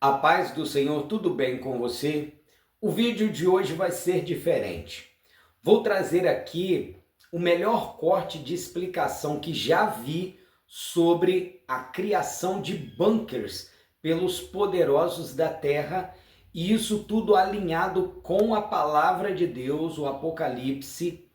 A paz do Senhor, tudo bem com você? O vídeo de hoje vai ser diferente. Vou trazer aqui o melhor corte de explicação que já vi sobre a criação de bunkers pelos poderosos da terra, e isso tudo alinhado com a palavra de Deus, o Apocalipse.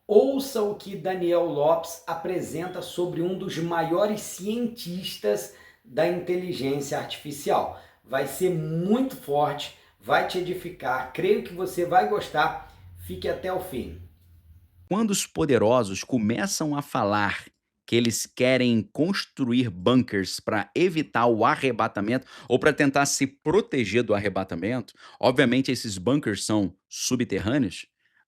Ouça o que Daniel Lopes apresenta sobre um dos maiores cientistas da inteligência artificial. Vai ser muito forte, vai te edificar, creio que você vai gostar. Fique até o fim. Quando os poderosos começam a falar que eles querem construir bunkers para evitar o arrebatamento ou para tentar se proteger do arrebatamento, obviamente esses bunkers são subterrâneos.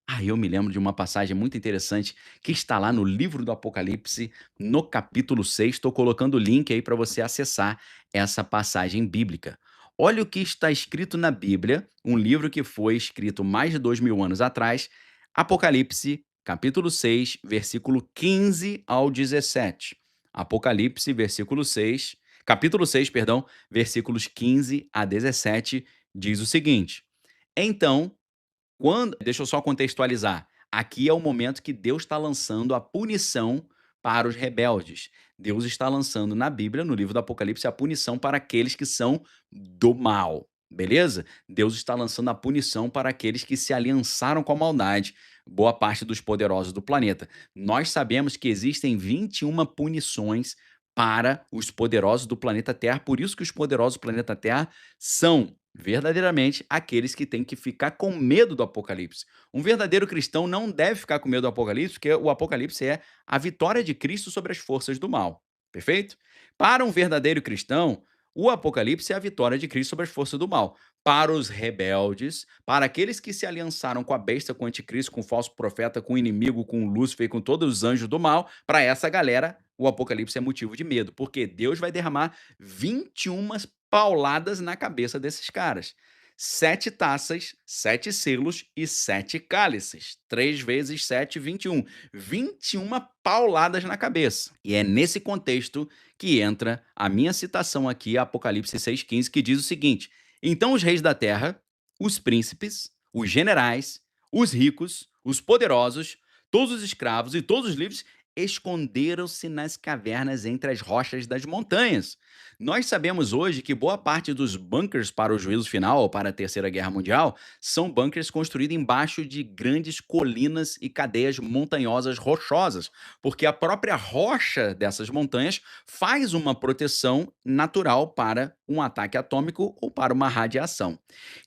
Aí eu me lembro de uma passagem muito interessante que está lá no livro do Apocalipse, no capítulo 6. Estou colocando o link aí para você acessar essa passagem bíblica. Olha o que está escrito na Bíblia, um livro que foi escrito mais de 2000 anos atrás, Apocalipse capítulo 6, versículo 15 ao 17. Apocalipse, capítulo 6, perdão, versículos 15 a 17, diz o seguinte: Então, deixa eu só contextualizar. Aqui é o momento que Deus está lançando a punição para os rebeldes. Deus está lançando na Bíblia, no livro do Apocalipse, a punição para aqueles que são do mal. Beleza? Deus está lançando a punição para aqueles que se aliançaram com a maldade, boa parte dos poderosos do planeta. Nós sabemos que existem 21 punições para os poderosos do planeta Terra, por isso que os poderosos do planeta Terra são verdadeiramente aqueles que têm que ficar com medo do Apocalipse. Um verdadeiro cristão não deve ficar com medo do Apocalipse, porque o Apocalipse é a vitória de Cristo sobre as forças do mal. Perfeito? Para um verdadeiro cristão, o Apocalipse é a vitória de Cristo sobre as forças do mal. Para os rebeldes, para aqueles que se aliançaram com a besta, com o anticristo, com o falso profeta, com o inimigo, com o Lúcifer e com todos os anjos do mal, para essa galera, o Apocalipse é motivo de medo, porque Deus vai derramar 21 pauladas na cabeça desses caras. 7 taças, 7 selos e 7 cálices. 3 vezes 7, 21. 21 pauladas na cabeça. E é nesse contexto que entra a minha citação aqui, Apocalipse 6,15, que diz o seguinte: Então os reis da terra, os príncipes, os generais, os ricos, os poderosos, todos os escravos e todos os livres esconderam-se nas cavernas entre as rochas das montanhas. Nós sabemos hoje que boa parte dos bunkers para o juízo final ou para a Terceira Guerra Mundial são bunkers construídos embaixo de grandes colinas e cadeias montanhosas rochosas, porque a própria rocha dessas montanhas faz uma proteção natural para um ataque atômico ou para uma radiação.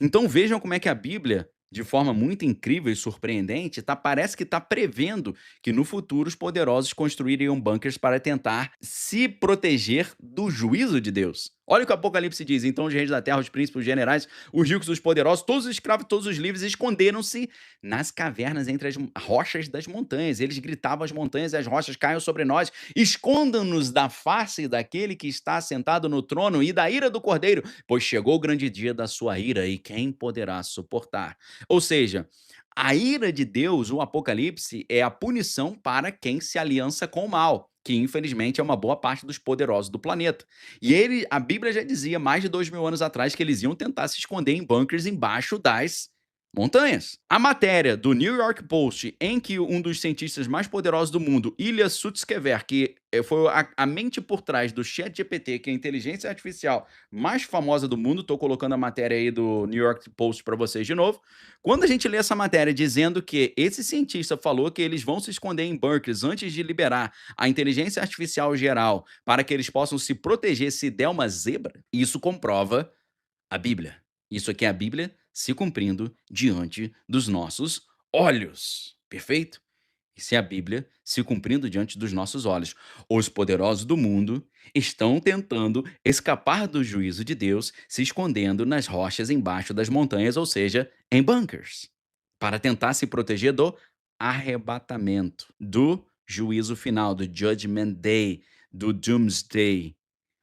Então vejam como é que a Bíblia, de forma muito incrível e surpreendente, parece que está prevendo que no futuro os poderosos construiriam bunkers para tentar se proteger do juízo de Deus. Olha o que o Apocalipse diz: Então os reis da terra, os príncipes, os generais, os ricos, os poderosos, todos os escravos, todos os livres esconderam-se nas cavernas entre as rochas das montanhas. Eles gritavam às montanhas e as rochas: Caiam sobre nós, escondam-nos da face daquele que está sentado no trono e da ira do cordeiro, pois chegou o grande dia da sua ira, e quem poderá suportar? Ou seja, a ira de Deus, o Apocalipse, é a punição para quem se aliança com o mal, que infelizmente é uma boa parte dos poderosos do planeta. A Bíblia já dizia mais de 2000 anos atrás que eles iam tentar se esconder em bunkers embaixo das montanhas. A matéria do New York Post, em que um dos cientistas mais poderosos do mundo, Ilya Sutskever, que foi a mente por trás do ChatGPT, que é a inteligência artificial mais famosa do mundo, estou colocando a matéria aí do New York Post para vocês de novo. Quando a gente lê essa matéria dizendo que esse cientista falou que eles vão se esconder em bunkers antes de liberar a inteligência artificial geral para que eles possam se proteger se der uma zebra, isso comprova a Bíblia. Isso aqui é a Bíblia se cumprindo diante dos nossos olhos. Perfeito? Isso é a Bíblia se cumprindo diante dos nossos olhos. Os poderosos do mundo estão tentando escapar do juízo de Deus, se escondendo nas rochas embaixo das montanhas, ou seja, em bunkers, para tentar se proteger do arrebatamento, do juízo final, do Judgment Day, do Doomsday.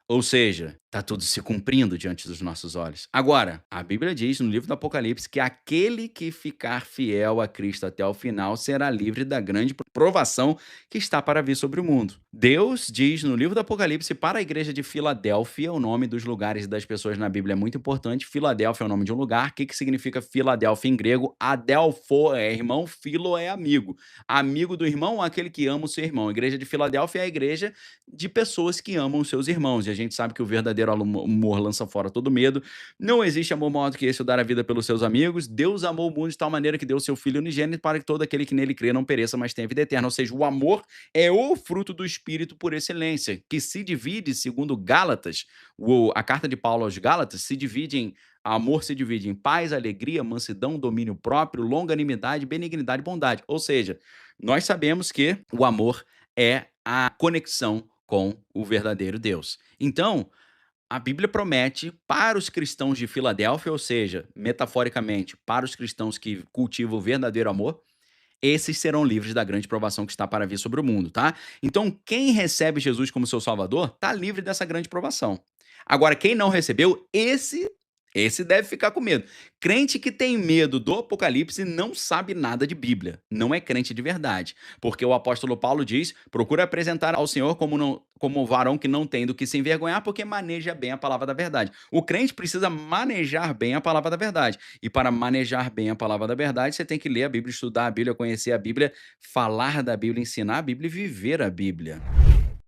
Ou seja, Tá tudo se cumprindo diante dos nossos olhos. Agora, a Bíblia diz no livro do Apocalipse que aquele que ficar fiel a Cristo até o final será livre da grande provação que está para vir sobre o mundo. Deus diz no livro do Apocalipse para a igreja de Filadélfia, o nome dos lugares e das pessoas na Bíblia é muito importante. Filadélfia é o nome de um lugar. O que significa Filadélfia em grego? Adelfo é irmão, filo é amigo. Amigo do irmão, aquele que ama o seu irmão. A igreja de Filadélfia é a igreja de pessoas que amam os seus irmãos. E a gente sabe que o verdadeiro amor lança fora todo medo. Não existe amor maior do que esse, o dar a vida pelos seus amigos. Deus amou o mundo de tal maneira que deu o seu Filho unigênito para que todo aquele que nele crê não pereça, mas tenha vida eterna. Ou seja, o amor é o fruto do Espírito por excelência, que se divide, segundo Gálatas, a carta de Paulo aos Gálatas, amor se divide em paz, alegria, mansidão, domínio próprio, longanimidade, benignidade e bondade. Ou seja, nós sabemos que o amor é a conexão com o verdadeiro Deus. Então, a Bíblia promete para os cristãos de Filadélfia, ou seja, metaforicamente, para os cristãos que cultivam o verdadeiro amor, esses serão livres da grande provação que está para vir sobre o mundo, tá? Então, quem recebe Jesus como seu Salvador, está livre dessa grande provação. Agora, quem não recebeu, esse deve ficar com medo. Crente que tem medo do Apocalipse não sabe nada de Bíblia. Não é crente de verdade. Porque o apóstolo Paulo diz: procura apresentar ao Senhor como um varão que não tem do que se envergonhar, porque maneja bem a palavra da verdade. O crente precisa manejar bem a palavra da verdade. E para manejar bem a palavra da verdade, você tem que ler a Bíblia, estudar a Bíblia, conhecer a Bíblia, falar da Bíblia, ensinar a Bíblia e viver a Bíblia.